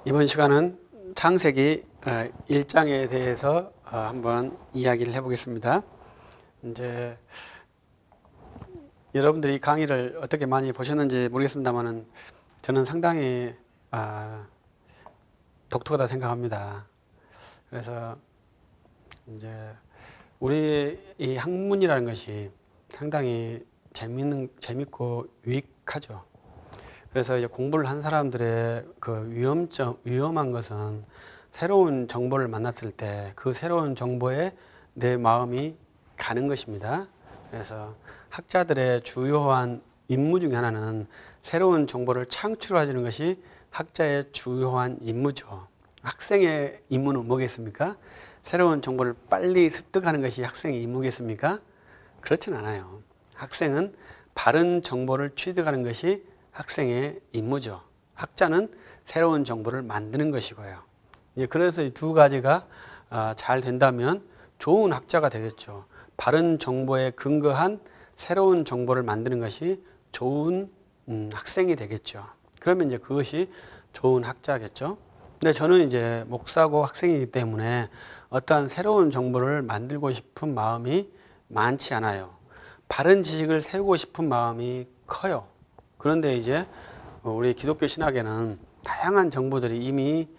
이번 시간은 창세기 1장에 대해서 한번 이야기를 해보겠습니다. 이제 여러분들이 강의를 어떻게 많이 보셨는지 모르겠습니다만은 저는 상당히 독특하다 생각합니다. 그래서 이제 우리 이 학문이라는 것이 상당히 재밌고 유익하죠. 그래서 이제 공부를 한 사람들의 그 위험한 것은 새로운 정보를 만났을 때 그 새로운 정보에 내 마음이 가는 것입니다. 그래서 학자들의 주요한 임무 중에 하나는 새로운 정보를 창출하는 것이 학자의 주요한 임무죠. 학생의 임무는 뭐겠습니까? 새로운 정보를 빨리 습득하는 것이 학생의 임무겠습니까? 그렇진 않아요. 학생은 바른 정보를 취득하는 것이 학생의 임무죠. 학자는 새로운 정보를 만드는 것이고요. 그래서 이 두 가지가 잘 된다면 좋은 학자가 되겠죠. 바른 정보에 근거한 새로운 정보를 만드는 것이 좋은 학생이 되겠죠. 그러면 이제 그것이 좋은 학자겠죠. 근데 저는 이제 목사고 학생이기 때문에 어떠한 새로운 정보를 만들고 싶은 마음이 많지 않아요. 바른 지식을 세우고 싶은 마음이 커요. 그런데 이제 우리 기독교 신학에는 다양한 정보들이 이미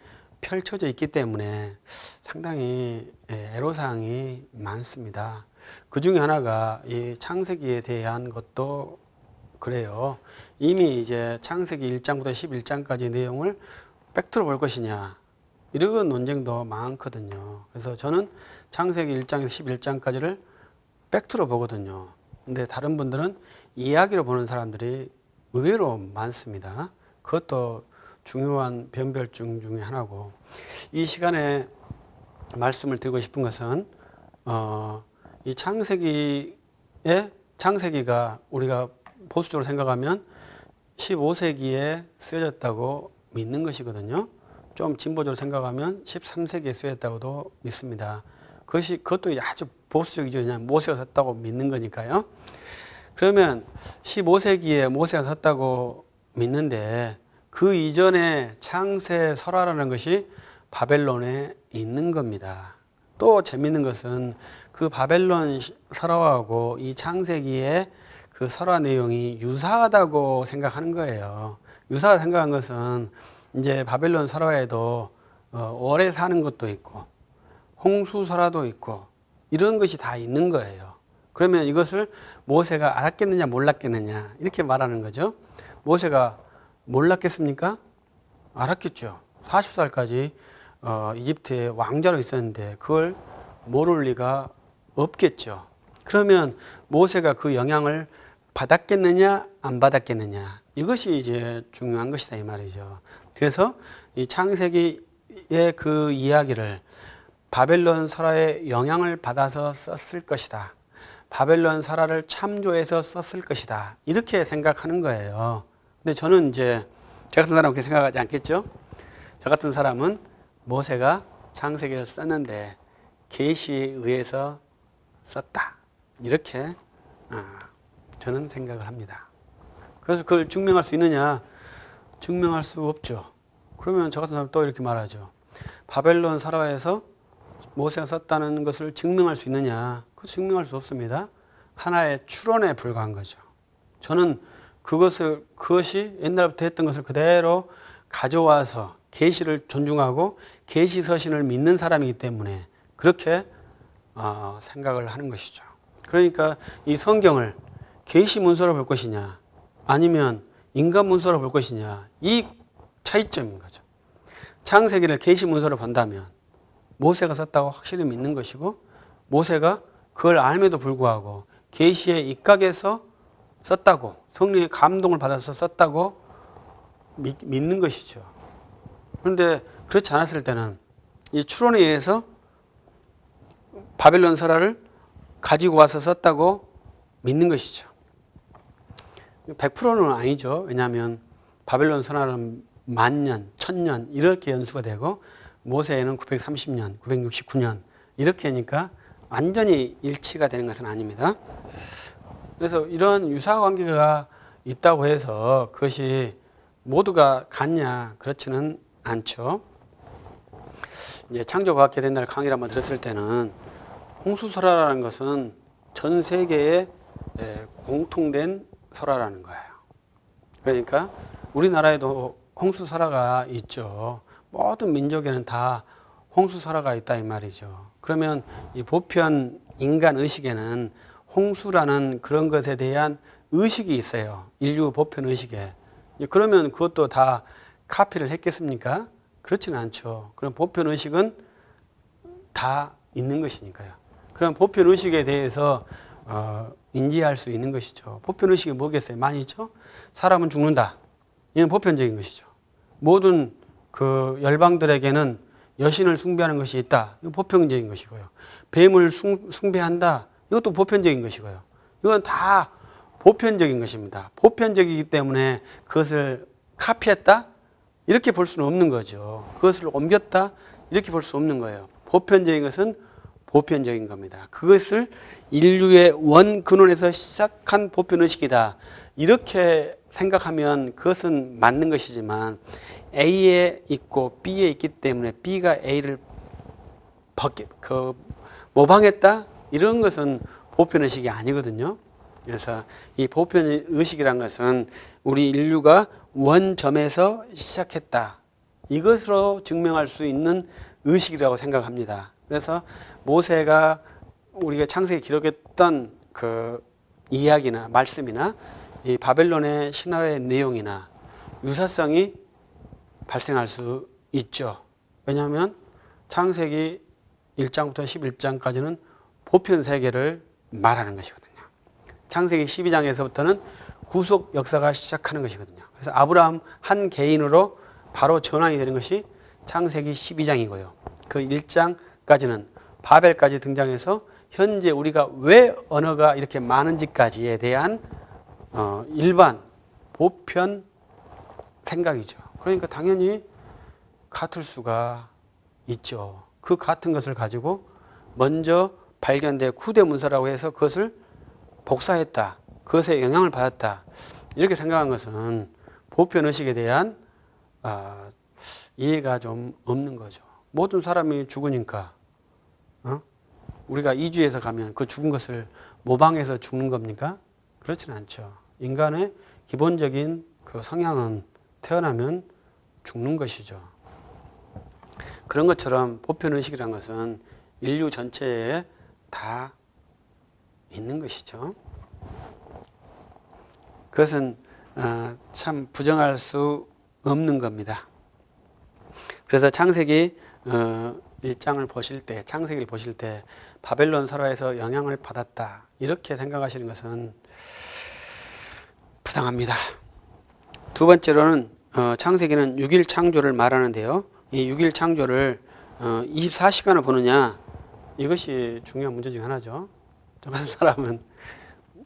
펼쳐져 있기 때문에 상당히 애로사항이 많습니다. 그 중에 하나가 이 창세기에 대한 것도 그래요. 이미 이제 창세기 1장부터 11장까지 내용을 팩트로 볼 것이냐, 이런 논쟁도 많거든요. 그래서 저는 창세기 1장에서 11장까지를 팩트로 보거든요. 근데 다른 분들은 이야기로 보는 사람들이 의외로 많습니다. 그것도 중요한 변별점 중에 하나고, 이 시간에 말씀을 드리고 싶은 것은 이 창세기가 우리가 보수적으로 생각하면 15세기에 쓰여졌다고 믿는 것이거든요. 좀 진보적으로 생각하면 13세기에 쓰여졌다고도 믿습니다. 그것도 이제 아주 보수적이죠. 그냥 모세가 썼다고 믿는 거니까요. 그러면 15세기에 모세가 썼다고 믿는데 그 이전에 창세 설화라는 것이 바벨론에 있는 겁니다. 또 재밌는 것은 그 바벨론 설화하고 이 창세기의 그 설화 내용이 유사하다고 생각하는 거예요. 유사하다 생각한 것은 이제 바벨론 설화에도 오래 사는 것도 있고 홍수 설화도 있고 이런 것이 다 있는 거예요. 그러면 이것을 모세가 알았겠느냐 몰랐겠느냐 이렇게 말하는 거죠. 모세가 몰랐겠습니까? 알았겠죠. 40살까지 이집트의 왕자로 있었는데 그걸 모를 리가 없겠죠. 그러면 모세가 그 영향을 받았겠느냐 안 받았겠느냐, 이것이 이제 중요한 것이다 이 말이죠. 그래서 이 창세기의 그 이야기를 바벨론 설화의 영향을 받아서 썼을 것이다, 바벨론 설화를 참조해서 썼을 것이다, 이렇게 생각하는 거예요. 근데 저는 이제 저 같은 사람은 그렇게 생각하지 않겠죠. 저 같은 사람은 모세가 창세기를 썼는데 계시에 의해서 썼다, 이렇게 저는 생각을 합니다. 그래서 그걸 증명할 수 있느냐? 증명할 수 없죠. 그러면 저 같은 사람은 또 이렇게 말하죠. 바벨론 설화에서 모세가 썼다는 것을 증명할 수 있느냐? 그거 증명할 수 없습니다. 하나의 추론에 불과한 거죠. 저는 그것이 옛날부터 했던 것을 그대로 가져와서 계시를 존중하고 계시 서신을 믿는 사람이기 때문에 그렇게 생각을 하는 것이죠. 그러니까 이 성경을 계시 문서로 볼 것이냐 아니면 인간 문서로 볼 것이냐, 이 차이점인 거죠. 창세기를 계시 문서로 본다면 모세가 썼다고 확실히 믿는 것이고, 모세가 그걸 알면도 불구하고 계시의 입각에서 썼다고, 성령의 감동을 받아서 썼다고 믿는 것이죠. 그런데 그렇지 않았을 때는 이 추론에 의해서 바벨론 설화를 가지고 와서 썼다고 믿는 것이죠. 100%는 아니죠. 왜냐하면 바벨론 선화는 10,000년, 1,000년 이렇게 연수가 되고 모세에는 930년, 969년 이렇게 하니까 완전히 일치가 되는 것은 아닙니다. 그래서 이런 유사 관계가 있다고 해서 그것이 모두가 같냐 그렇지는 않죠. 이제 창조과학계 옛날 강의를 한번 들었을 때는 홍수설화라는 것은 전 세계에 공통된 설화라는 거예요. 그러니까 우리나라에도 홍수설화가 있죠. 모든 민족에는 다 홍수설화가 있다 이 말이죠. 그러면 이 보편 인간 의식에는 홍수라는 그런 것에 대한 의식이 있어요. 인류 보편 의식에. 그러면 그것도 다 카피를 했겠습니까? 그렇지는 않죠. 그럼 보편 의식은 다 있는 것이니까요. 그럼 보편 의식에 대해서 인지할 수 있는 것이죠. 보편 의식이 뭐겠어요? 많이 있죠. 사람은 죽는다. 이건 보편적인 것이죠. 모든 그 열방들에게는 여신을 숭배하는 것이 있다. 이건 보편적인 것이고요. 뱀을 숭배한다. 이것도 보편적인 것이고요. 이건 다 보편적인 것입니다. 보편적이기 때문에 그것을 카피했다? 이렇게 볼 수는 없는 거죠. 그것을 옮겼다? 이렇게 볼 수 없는 거예요. 보편적인 것은 보편적인 겁니다. 그것을 인류의 원근원에서 시작한 보편의식이다. 이렇게 생각하면 그것은 맞는 것이지만 A에 있고 B에 있기 때문에 B가 A를 모방했다? 이런 것은 보편의식이 아니거든요. 그래서 이 보편의식이란 것은 우리 인류가 원점에서 시작했다. 이것으로 증명할 수 있는 의식이라고 생각합니다. 그래서 모세가 우리가 창세기 기록했던 그 이야기나 말씀이나 이 바벨론의 신화의 내용이나 유사성이 발생할 수 있죠. 왜냐하면 창세기 1장부터 11장까지는 보편 세계를 말하는 것이거든요. 창세기 12장에서부터는 구속 역사가 시작하는 것이거든요. 그래서 아브라함 한 개인으로 바로 전환이 되는 것이 창세기 12장이고요. 그 1장까지는 바벨까지 등장해서 현재 우리가 왜 언어가 이렇게 많은지까지에 대한 일반 보편 생각이죠. 그러니까 당연히 같을 수가 있죠. 그 같은 것을 가지고 먼저 발견된 후대 문서라고 해서 그것을 복사했다. 그것에 영향을 받았다. 이렇게 생각한 것은 보편의식에 대한 이해가 좀 없는 거죠. 모든 사람이 죽으니까 우리가 이주해서 가면 그 죽은 것을 모방해서 죽는 겁니까? 그렇지는 않죠. 인간의 기본적인 그 성향은 태어나면 죽는 것이죠. 그런 것처럼 보편의식이라는 것은 인류 전체에 다 있는 것이죠. 그것은 참 부정할 수 없는 겁니다. 그래서 창세기 1장을 보실 때, 창세기를 보실 때 바벨론 설화에서 영향을 받았다. 이렇게 생각하시는 것은 부당합니다. 두 번째로는 창세기는 6일 창조를 말하는데요. 이 6일 창조를 24시간을 보느냐, 이것이 중요한 문제 중 하나죠. 저 같은 사람은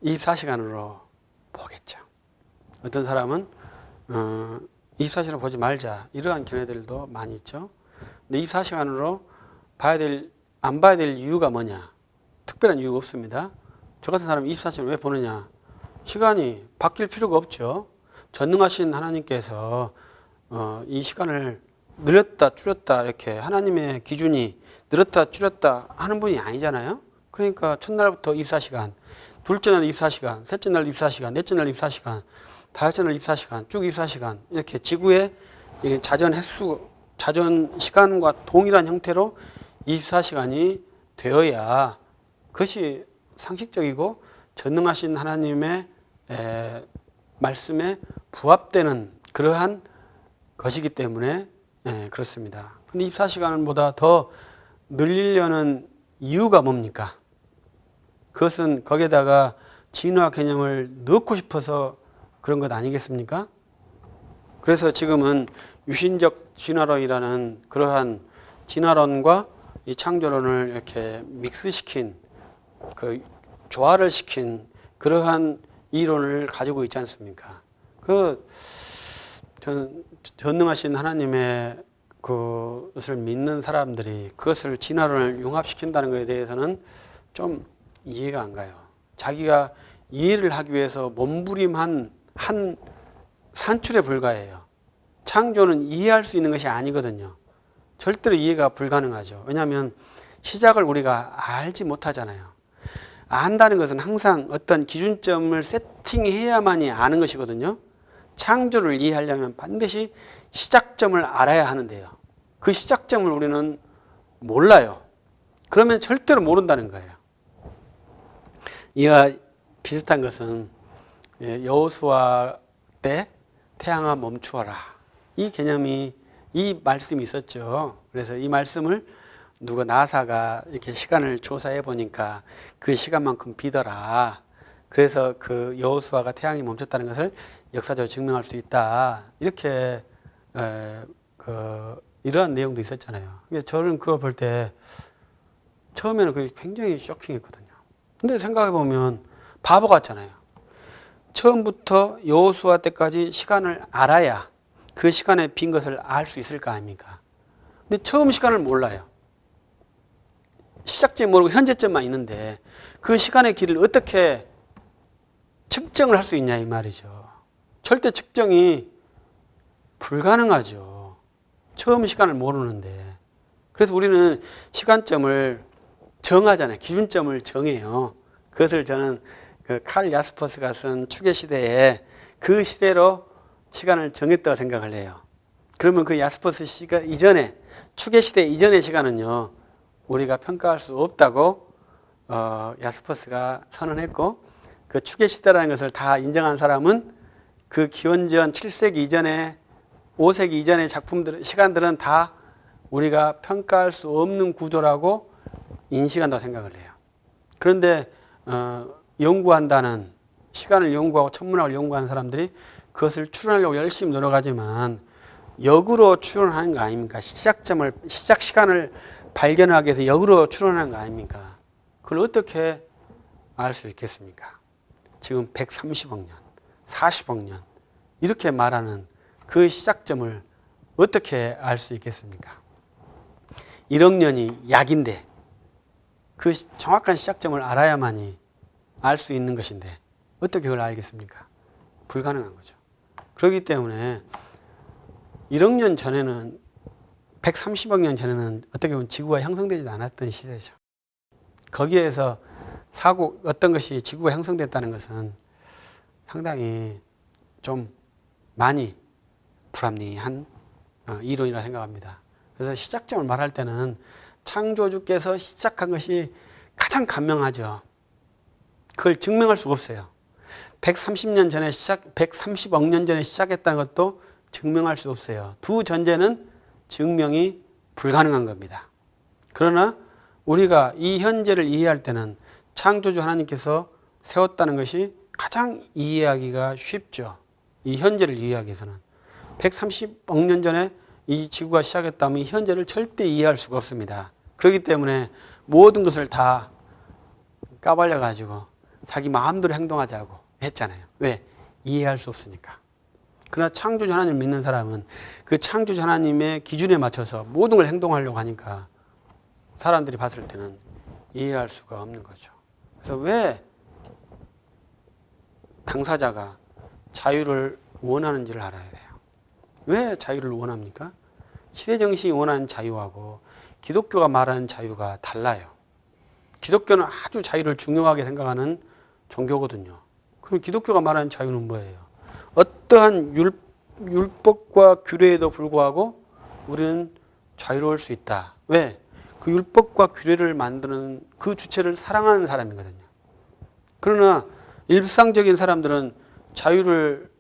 24시간으로 보겠죠. 어떤 사람은 24시간 보지 말자, 이러한 견해들도 많이 있죠. 근데 24시간으로 안 봐야 될 이유가 뭐냐? 특별한 이유가 없습니다. 저 같은 사람은 24시간 왜 보느냐? 시간이 바뀔 필요가 없죠. 전능하신 하나님께서 이 시간을 늘렸다 줄였다 이렇게 하나님의 기준이 늘었다 줄였다 하는 분이 아니잖아요. 그러니까 첫날부터 24시간, 둘째 날 24시간, 셋째 날 24시간, 넷째 날 24시간, 다섯째 날 24시간, 쭉 24시간 이렇게 지구의 자전 횟수, 자전 시간과 동일한 형태로 24시간이 되어야 그것이 상식적이고 전능하신 하나님의 말씀에 부합되는 그러한 것이기 때문에 그렇습니다. 근데 24시간보다 더 늘리려는 이유가 뭡니까? 그것은 거기에다가 진화 개념을 넣고 싶어서 그런 것 아니겠습니까? 그래서 지금은 유신적 진화론이라는 그러한 진화론과 이 창조론을 이렇게 믹스시킨 그 조화를 시킨 그러한 이론을 가지고 있지 않습니까? 그 전능하신 하나님의 그것을 믿는 사람들이 그것을 진화론을 융합시킨다는 것에 대해서는 좀 이해가 안 가요. 자기가 이해를 하기 위해서 몸부림한 한 산출에 불과해요. 창조는 이해할 수 있는 것이 아니거든요. 절대로 이해가 불가능하죠. 왜냐하면 시작을 우리가 알지 못하잖아요. 안다는 것은 항상 어떤 기준점을 세팅해야만이 아는 것이거든요. 창조를 이해하려면 반드시 시작점을 알아야 하는데요. 그 시작점을 우리는 몰라요. 그러면 절대로 모른다는 거예요. 이와 비슷한 것은 여호수아 때 태양아 멈추어라. 이 개념이 이 말씀이 있었죠. 그래서 이 말씀을 누가 나사가 이렇게 시간을 조사해 보니까 그 시간만큼 비더라. 그래서 그 여호수아가 태양이 멈췄다는 것을 역사적으로 증명할 수 있다. 이렇게 이러한 내용도 있었잖아요. 저는 그걸 볼 때 처음에는 그게 굉장히 쇼킹했거든요. 근데 생각해 보면 바보 같잖아요. 처음부터 여호수아 때까지 시간을 알아야 그 시간에 빈 것을 알 수 있을 거 아닙니까? 근데 처음 시간을 몰라요. 시작점 모르고 현재점만 있는데 그 시간의 길을 어떻게 측정을 할 수 있냐 이 말이죠. 절대 측정이 불가능하죠. 처음 시간을 모르는데. 그래서 우리는 시간점을 정하잖아요. 기준점을 정해요. 그것을 저는 그 칼 야스퍼스가 쓴 추계 시대에 그 시대로 시간을 정했다고 생각을 해요. 그러면 그 야스퍼스 시가 이전에 추계 시대 이전의 시간은요 우리가 평가할 수 없다고 야스퍼스가 선언했고, 그 추계 시대라는 것을 다 인정한 사람은 그 기원전 7세기 이전에 5세기 이전의 작품들 시간들은 다 우리가 평가할 수 없는 구조라고 인식한다고 생각을 해요. 그런데 연구한다는 시간을 연구하고 천문학을 연구하는 사람들이 그것을 추론하려고 열심히 노력하지만 역으로 추론하는 거 아닙니까? 시작 시간을 발견하기 위해서 역으로 추론하는 거 아닙니까? 그걸 어떻게 알 수 있겠습니까? 지금 130억 년, 40억 년 이렇게 말하는 그 시작점을 어떻게 알 수 있겠습니까? 1억 년이 약인데 그 정확한 시작점을 알아야만이 알 수 있는 것인데 어떻게 그걸 알겠습니까? 불가능한 거죠. 그렇기 때문에 1억 년 전에는 130억 년 전에는 어떻게 보면 지구가 형성되지 않았던 시대죠. 거기에서 어떤 것이 지구가 형성됐다는 것은 상당히 좀 많이 불합리한 이론이라 생각합니다. 그래서 시작점을 말할 때는 창조주께서 시작한 것이 가장 간명하죠. 그걸 증명할 수가 없어요. 130년 전에 130억 년 전에 시작했다는 것도 증명할 수 없어요. 두 전제는 증명이 불가능한 겁니다. 그러나 우리가 이 현재를 이해할 때는 창조주 하나님께서 세웠다는 것이 가장 이해하기가 쉽죠. 이 현재를 이해하기 위해서는 130억 년 전에 이 지구가 시작했다면 이 현재를 절대 이해할 수가 없습니다. 그렇기 때문에 모든 것을 다 까발려 가지고 자기 마음대로 행동하자고 했잖아요. 왜? 이해할 수 없으니까. 그러나 창조주 하나님을 믿는 사람은 그 창조주 하나님의 기준에 맞춰서 모든 걸 행동하려고 하니까 사람들이 봤을 때는 이해할 수가 없는 거죠. 그래서 왜 당사자가 자유를 원하는지를 알아야 돼요. 왜 자유를 원합니까? 시대정신이 원하는 자유하고 기독교가 말하는 자유가 달라요. 기독교는 아주 자유를 중요하게 생각하는 종교거든요. 그럼 기독교가 말하는 자유는 뭐예요? 어떠한 율법과 규례에도 불구하고 우리는 자유로울 수 있다. 왜? 그 율법과 규례를 만드는 그 주체를 사랑하는 사람이거든요. 그러나 일상적인 사람들은 자유를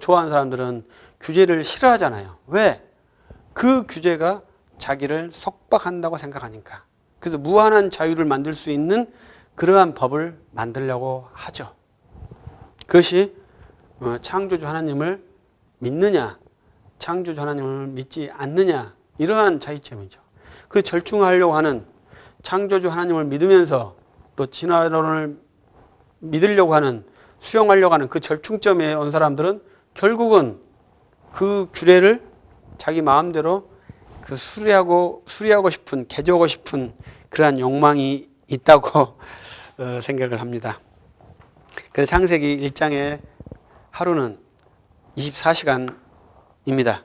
좋아하는 사람들은 규제를 싫어하잖아요. 왜? 그 규제가 자기를 속박한다고 생각하니까. 그래서 무한한 자유를 만들 수 있는 그러한 법을 만들려고 하죠. 그것이 창조주 하나님을 믿느냐, 창조주 하나님을 믿지 않느냐, 이러한 차이점이죠. 그 절충하려고 하는, 창조주 하나님을 믿으면서 또 진화론을 믿으려고 하는, 수용하려고 하는 그 절충점에 온 사람들은 결국은 그 규례를 자기 마음대로 그 수리하고 싶은, 개조하고 싶은 그러한 욕망이 있다고 생각을 합니다. 그래서 창세기 1장의 하루는 24시간입니다.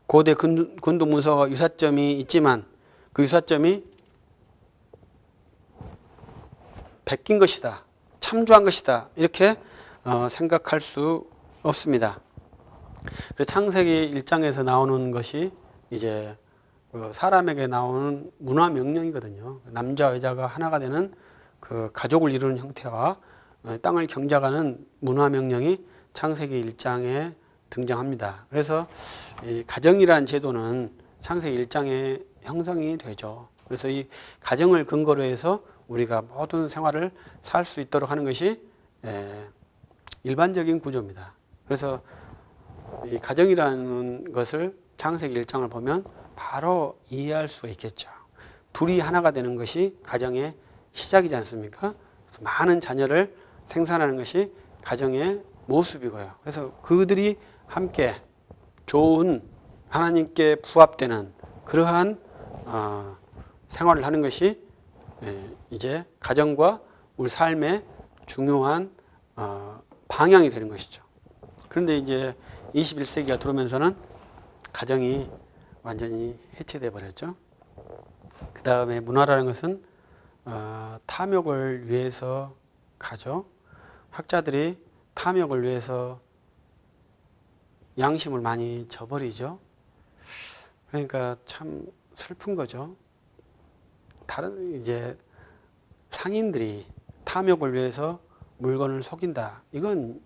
고대 근동 문서 유사점이 있지만 그 유사점이 베낀 것이다, 참조한 것이다, 이렇게 생각할 수 없습니다. 그래서 창세기 1장에서 나오는 것이 이제 사람에게 나오는 문화 명령이거든요. 남자와 여자가 하나가 되는 그 가족을 이루는 형태와 땅을 경작하는 문화 명령이 창세기 1장에 등장합니다. 그래서 이 가정이라는 제도는 창세기 1장에 형성이 되죠. 그래서 이 가정을 근거로 해서 우리가 모든 생활을 살 수 있도록 하는 것이 일반적인 구조입니다. 그래서 이 가정이라는 것을 창세기 1장을 보면 바로 이해할 수가 있겠죠. 둘이 하나가 되는 것이 가정의 시작이지 않습니까? 많은 자녀를 생산하는 것이 가정의 모습이고요. 그래서 그들이 함께 좋은 하나님께 부합되는 그러한 생활을 하는 것이 이제 가정과 우리 삶의 중요한 방향이 되는 것이죠. 그런데 이제 21세기가 들어오면서는 가정이 완전히 해체돼 버렸죠. 그 다음에 문화라는 것은 탐욕을 위해서 가죠. 학자들이 탐욕을 위해서 양심을 많이 저버리죠. 그러니까 참 슬픈 거죠. 다른 이제 상인들이 탐욕을 위해서 물건을 속인다. 이건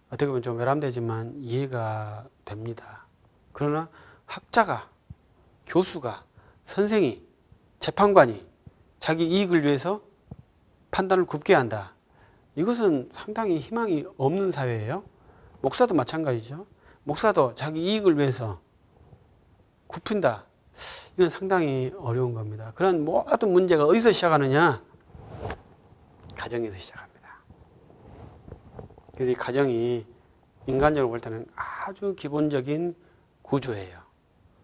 어떻게 보면 좀 외람되지만 이해가 됩니다. 그러나 학자가, 교수가, 선생이, 재판관이 자기 이익을 위해서 판단을 굽게 한다. 이것은 상당히 희망이 없는 사회예요. 목사도 마찬가지죠. 목사도 자기 이익을 위해서 굽힌다. 이건 상당히 어려운 겁니다. 그런 모든 문제가 어디서 시작하느냐? 가정에서 시작합니다. 그래서 이 가정이 인간적으로 볼 때는 아주 기본적인 구조예요.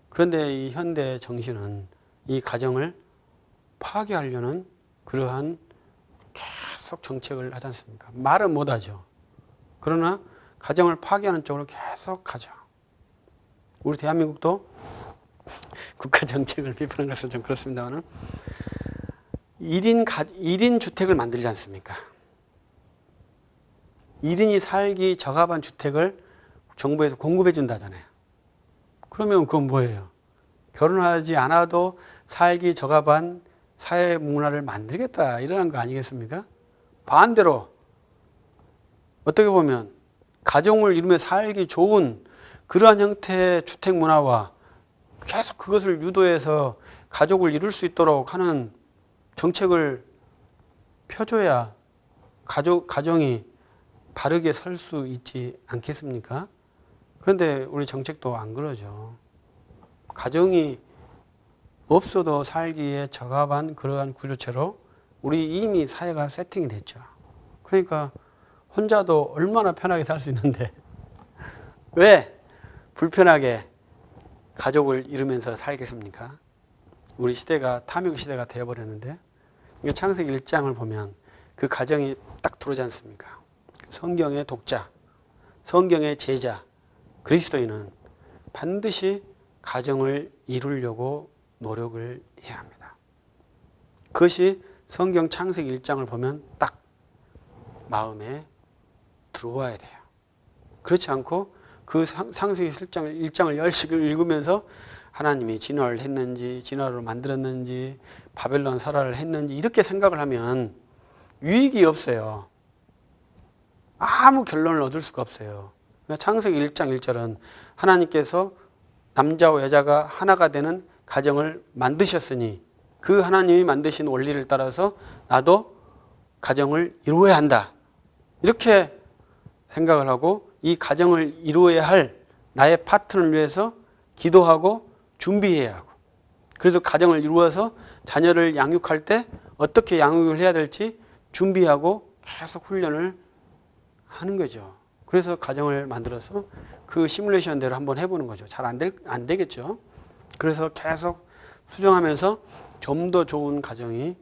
그런데 이 현대 정신은 이 가정을 파괴하려는 그러한 계속 정책을 하지 않습니까? 말은 못하죠. 그러나 가정을 파괴하는 쪽으로 계속 가죠. 우리 대한민국도 국가 정책을 비판하는 것은 좀 그렇습니다만 1인 주택을 만들지 않습니까? 1인이 살기 적합한 주택을 정부에서 공급해 준다잖아요. 그러면 그건 뭐예요? 결혼하지 않아도 살기 적합한 사회 문화를 만들겠다, 이러한 거 아니겠습니까? 반대로 어떻게 보면 가정을 이루며 살기 좋은 그러한 형태의 주택 문화와 계속 그것을 유도해서 가족을 이룰 수 있도록 하는 정책을 펴줘야 가정이 바르게 설 수 있지 않겠습니까? 그런데 우리 정책도 안 그러죠. 가정이 없어도 살기에 적합한 그러한 구조체로 우리 이미 사회가 세팅이 됐죠. 그러니까 혼자도 얼마나 편하게 살 수 있는데 왜 불편하게 가족을 이루면서 살겠습니까? 우리 시대가 탐욕 시대가 되어버렸는데, 창세기 1장을 보면 그 가정이 딱 들어오지 않습니까? 성경의 독자, 성경의 제자, 그리스도인은 반드시 가정을 이루려고 노력을 해야 합니다. 그것이 성경 창세기 1장을 보면 딱 마음에 들어와야 돼요. 그렇지 않고 그 창세기 1장을 열심히 읽으면서 하나님이 진화를 했는지, 진화를 만들었는지, 바벨론 설화를 했는지 이렇게 생각을 하면 유익이 없어요. 아무 결론을 얻을 수가 없어요. 창세기 1장 1절은 하나님께서 남자와 여자가 하나가 되는 가정을 만드셨으니 그 하나님이 만드신 원리를 따라서 나도 가정을 이루어야 한다. 이렇게 생각을 하고 이 가정을 이루어야 할 나의 파트너를 위해서 기도하고 준비해야 하고, 그래서 가정을 이루어서 자녀를 양육할 때 어떻게 양육을 해야 될지 준비하고 계속 훈련을 하는 거죠. 그래서 가정을 만들어서 그 시뮬레이션대로 한번 해보는 거죠. 잘 안 되겠죠. 그래서 계속 수정하면서 좀 더 좋은 가정이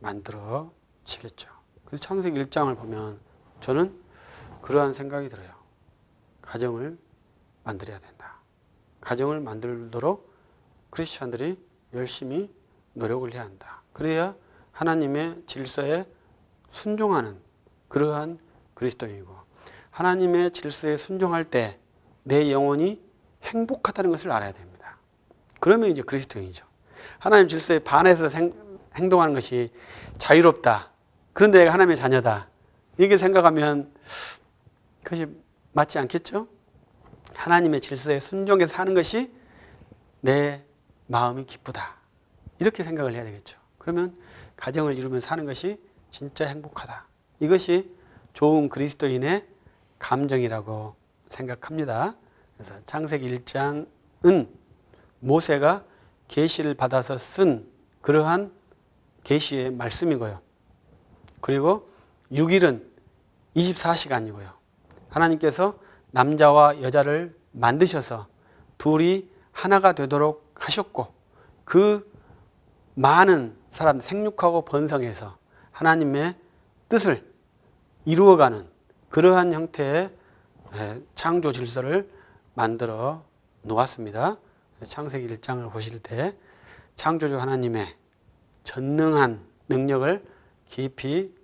만들어지겠죠. 그래서 창세기 1장을 보면 저는 그러한 생각이 들어요. 가정을 만들어야 된다. 가정을 만들도록 크리스찬들이 열심히 노력을 해야 한다. 그래야 하나님의 질서에 순종하는 그러한 그리스도인이고, 하나님의 질서에 순종할 때 내 영혼이 행복하다는 것을 알아야 됩니다. 그러면 이제 그리스도인이죠. 하나님 질서에 반해서 행동하는 것이 자유롭다. 그런데 내가 하나님의 자녀다. 이렇게 생각하면 그것이 맞지 않겠죠? 하나님의 질서에 순종해서 사는 것이 내 마음이 기쁘다. 이렇게 생각을 해야 되겠죠. 그러면 가정을 이루면서 사는 것이 진짜 행복하다. 이것이 좋은 그리스도인의 감정이라고 생각합니다. 그래서 창세기 1장은 모세가 계시를 받아서 쓴 그러한 계시의 말씀이고요. 그리고 6일은 24시간이고요. 하나님께서 남자와 여자를 만드셔서 둘이 하나가 되도록 하셨고, 그 많은 사람 생육하고 번성해서 하나님의 뜻을 이루어가는 그러한 형태의 창조 질서를 만들어 놓았습니다. 창세기 1장을 보실 때 창조주 하나님의 전능한 능력을 깊이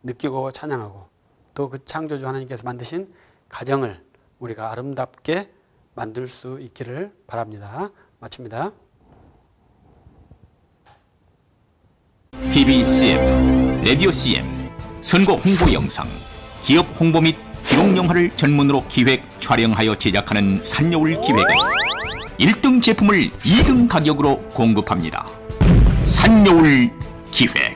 느끼고 찬양하고, 또 그 창조주 하나님께서 만드신 가정을 우리가 아름답게 만들 수 있기를 바랍니다. 마칩니다. TV CF, 라디오 CM, 선거 홍보 영상, 기업 홍보 및 기록 영화를 전문으로 기획, 촬영하여 제작하는 산여울 기획은 1등 제품을 2등 가격으로 공급합니다. 산여울 기획.